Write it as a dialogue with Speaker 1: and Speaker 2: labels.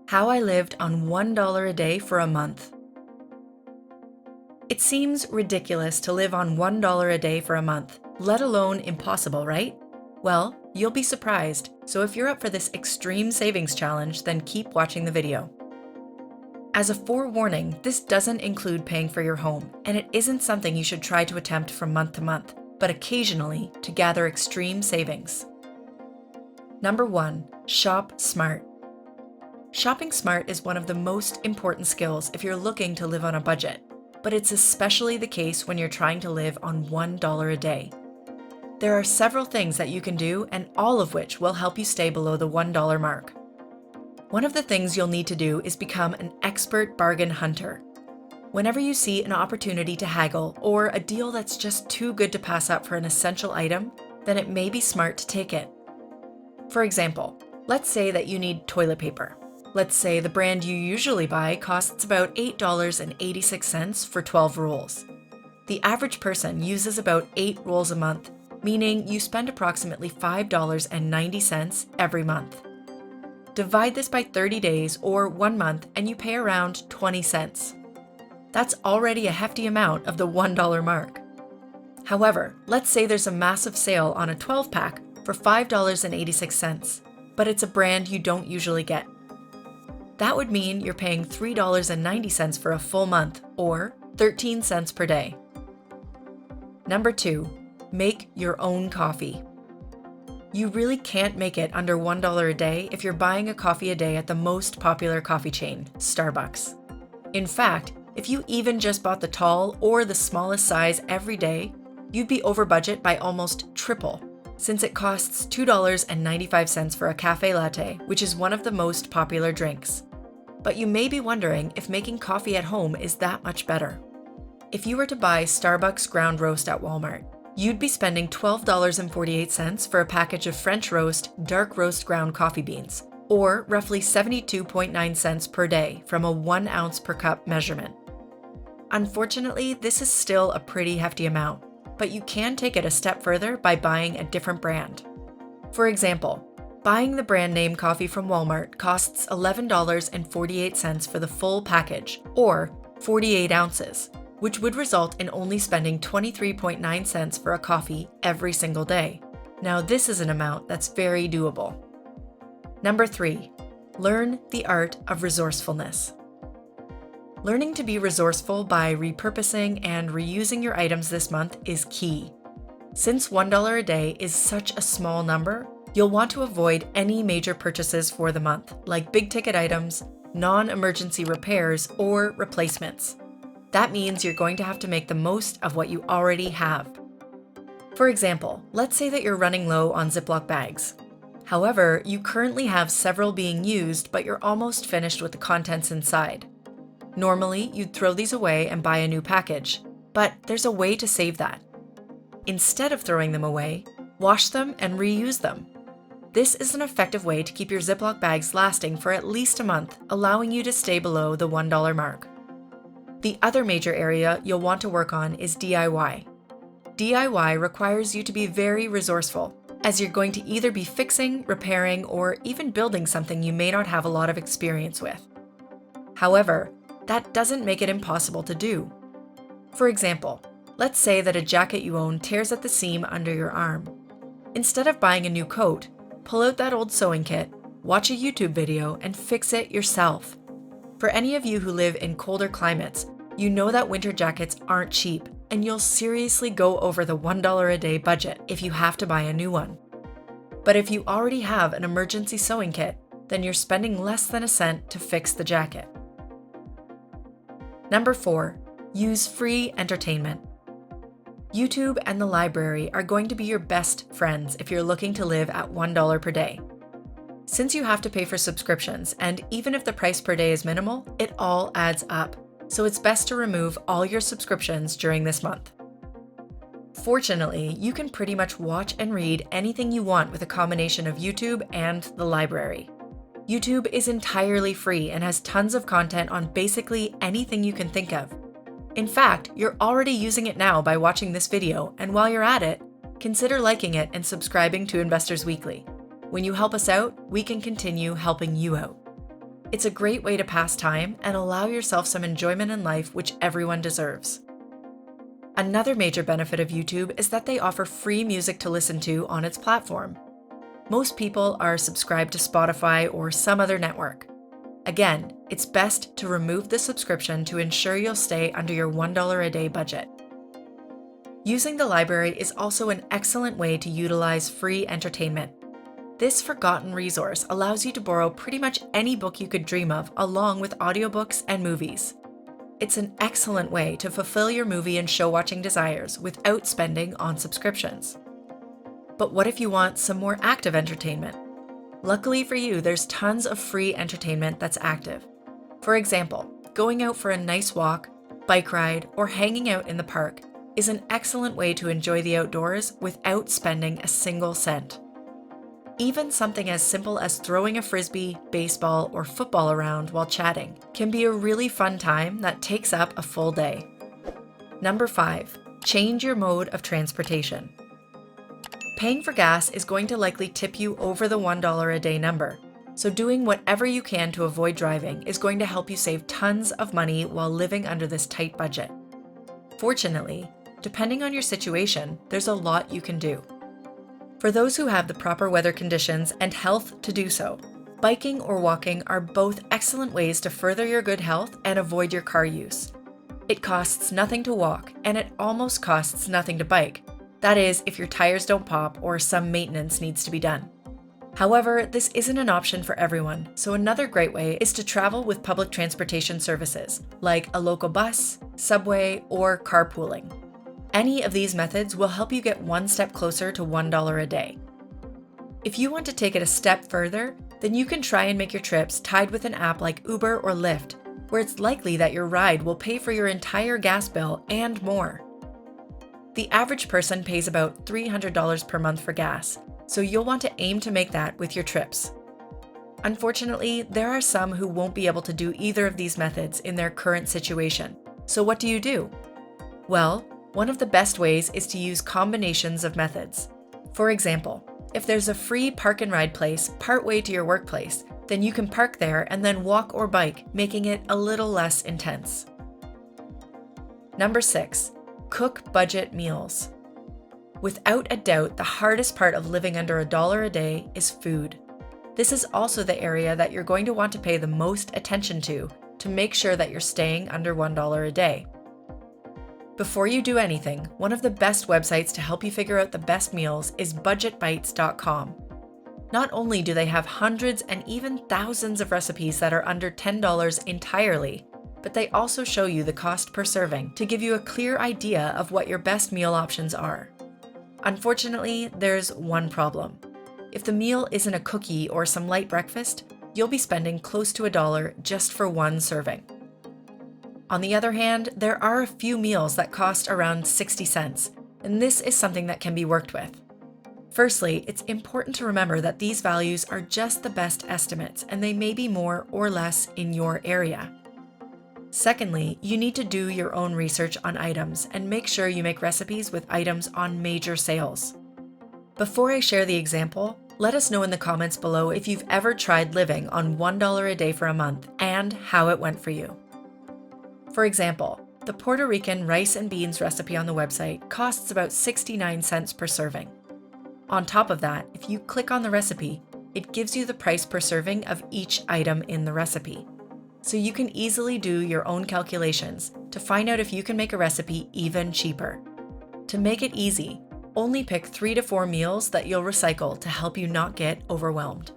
Speaker 1: How I lived on $1 a day for a month. It seems ridiculous to live on $1 a day for a month, let alone impossible, right? Well, you'll be surprised, so if you're up for this extreme savings challenge, then keep watching the video. As a forewarning, this doesn't include paying for your home, and it isn't something you should try to attempt from month to month, but occasionally to gather extreme savings. Number 1. Shop smart. Shopping smart is one of the most important skills if you're looking to live on a budget, but it's especially the case when you're trying to live on $1 a day. There are several things that you can do, and all of which will help you stay below the $1 mark. One of the things you'll need to do is become an expert bargain hunter. Whenever you see an opportunity to haggle or a deal that's just too good to pass up for an essential item, then it may be smart to take it. For example, let's say that you need toilet paper. Let's say the brand you usually buy costs about $8.86 for 12 rolls. The average person uses about 8 rolls a month, meaning you spend approximately $5.90 every month. Divide this by 30 days or 1 month and you pay around 20 cents. That's already a hefty amount of the $1 mark. However, let's say there's a massive sale on a 12-pack for $5.86, but it's a brand you don't usually get. That would mean you're paying $3.90 for a full month, or 13 cents per day. Number 2, make your own coffee. You really can't make it under $1 a day if you're buying a coffee a day at the most popular coffee chain, Starbucks. In fact, if you even just bought the tall or the smallest size every day, you'd be over budget by almost triple, since it costs $2.95 for a cafe latte, which is one of the most popular drinks. But you may be wondering if making coffee at home is that much better. If you were to buy Starbucks ground roast at Walmart, you'd be spending $12.48 for a package of French roast, dark roast ground coffee beans, or roughly 72.9 cents per day from a 1 ounce per cup measurement. Unfortunately, this is still a pretty hefty amount, but you can take it a step further by buying a different brand. For example, buying the brand name coffee from Walmart costs $11.48 for the full package, or 48 ounces, which would result in only spending 23.9 cents for a coffee every single day. Now this is an amount that's very doable. Number 3, learn the art of resourcefulness. Learning to be resourceful by repurposing and reusing your items this month is key. Since $1 a day is such a small number, you'll want to avoid any major purchases for the month, like big ticket items, non-emergency repairs, or replacements. That means you're going to have to make the most of what you already have. For example, let's say that you're running low on Ziploc bags. However, you currently have several being used, but you're almost finished with the contents inside. Normally, you'd throw these away and buy a new package, but there's a way to save that. Instead of throwing them away, wash them and reuse them. This is an effective way to keep your Ziploc bags lasting for at least a month, allowing you to stay below the $1 mark. The other major area you'll want to work on is DIY. DIY requires you to be very resourceful, as you're going to either be fixing, repairing, or even building something you may not have a lot of experience with. However, that doesn't make it impossible to do. For example, let's say that a jacket you own tears at the seam under your arm. Instead of buying a new coat, pull out that old sewing kit, watch a YouTube video, and fix it yourself. For any of you who live in colder climates, you know that winter jackets aren't cheap, and you'll seriously go over the $1 a day budget if you have to buy a new one. But if you already have an emergency sewing kit, then you're spending less than a cent to fix the jacket. Number 4, use free entertainment. YouTube and the library are going to be your best friends if you're looking to live at $1 per day. Since you have to pay for subscriptions, and even if the price per day is minimal, it all adds up, so it's best to remove all your subscriptions during this month. Fortunately, you can pretty much watch and read anything you want with a combination of YouTube and the library. YouTube is entirely free and has tons of content on basically anything you can think of. In fact, you're already using it now by watching this video, and while you're at it, consider liking it and subscribing to Investors Weekly. When you help us out, we can continue helping you out. It's a great way to pass time and allow yourself some enjoyment in life, which everyone deserves. Another major benefit of YouTube is that they offer free music to listen to on its platform. Most people are subscribed to Spotify or some other network. Again, it's best to remove the subscription to ensure you'll stay under your $1 a day budget. Using the library is also an excellent way to utilize free entertainment. This forgotten resource allows you to borrow pretty much any book you could dream of, along with audiobooks and movies. It's an excellent way to fulfill your movie and show watching desires without spending on subscriptions. But what if you want some more active entertainment? Luckily for you, there's tons of free entertainment that's active. For example, going out for a nice walk, bike ride, or hanging out in the park is an excellent way to enjoy the outdoors without spending a single cent. Even something as simple as throwing a frisbee, baseball, or football around while chatting can be a really fun time that takes up a full day. Number 5, change your mode of transportation. Paying for gas is going to likely tip you over the $1 a day number, so doing whatever you can to avoid driving is going to help you save tons of money while living under this tight budget. Fortunately, depending on your situation, there's a lot you can do. For those who have the proper weather conditions and health to do so, biking or walking are both excellent ways to further your good health and avoid your car use. It costs nothing to walk, and it almost costs nothing to bike. That is, if your tires don't pop or some maintenance needs to be done. However, this isn't an option for everyone, so another great way is to travel with public transportation services, like a local bus, subway, or carpooling. Any of these methods will help you get one step closer to $1 a day. If you want to take it a step further, then you can try and make your trips tied with an app like Uber or Lyft, where it's likely that your ride will pay for your entire gas bill and more. The average person pays about $300 per month for gas, so you'll want to aim to make that with your trips. Unfortunately, there are some who won't be able to do either of these methods in their current situation. So what do? Well, one of the best ways is to use combinations of methods. For example, if there's a free park and ride place partway to your workplace, then you can park there and then walk or bike, making it a little less intense. Number 6, cook budget meals. Without a doubt, the hardest part of living under $1 a day is food. This is also the area that you're going to want to pay the most attention to make sure that you're staying under $1 a day. Before you do anything, one of the best websites to help you figure out the best meals is budgetbytes.com. Not only do they have hundreds and even thousands of recipes that are under $10 entirely, but they also show you the cost per serving to give you a clear idea of what your best meal options are. Unfortunately, there's one problem. If the meal isn't a cookie or some light breakfast, you'll be spending close to $1 just for one serving. On the other hand, there are a few meals that cost around 60 cents, and this is something that can be worked with. Firstly, it's important to remember that these values are just the best estimates, and they may be more or less in your area. Secondly, you need to do your own research on items and make sure you make recipes with items on major sales. Before I share the example, let us know in the comments below if you've ever tried living on $1 a day for a month and how it went for you. For example, the Puerto Rican rice and beans recipe on the website costs about 69 cents per serving. On top of that, if you click on the recipe, it gives you the price per serving of each item in the recipe. So you can easily do your own calculations to find out if you can make a recipe even cheaper. To make it easy, only pick 3 to 4 meals that you'll recycle to help you not get overwhelmed.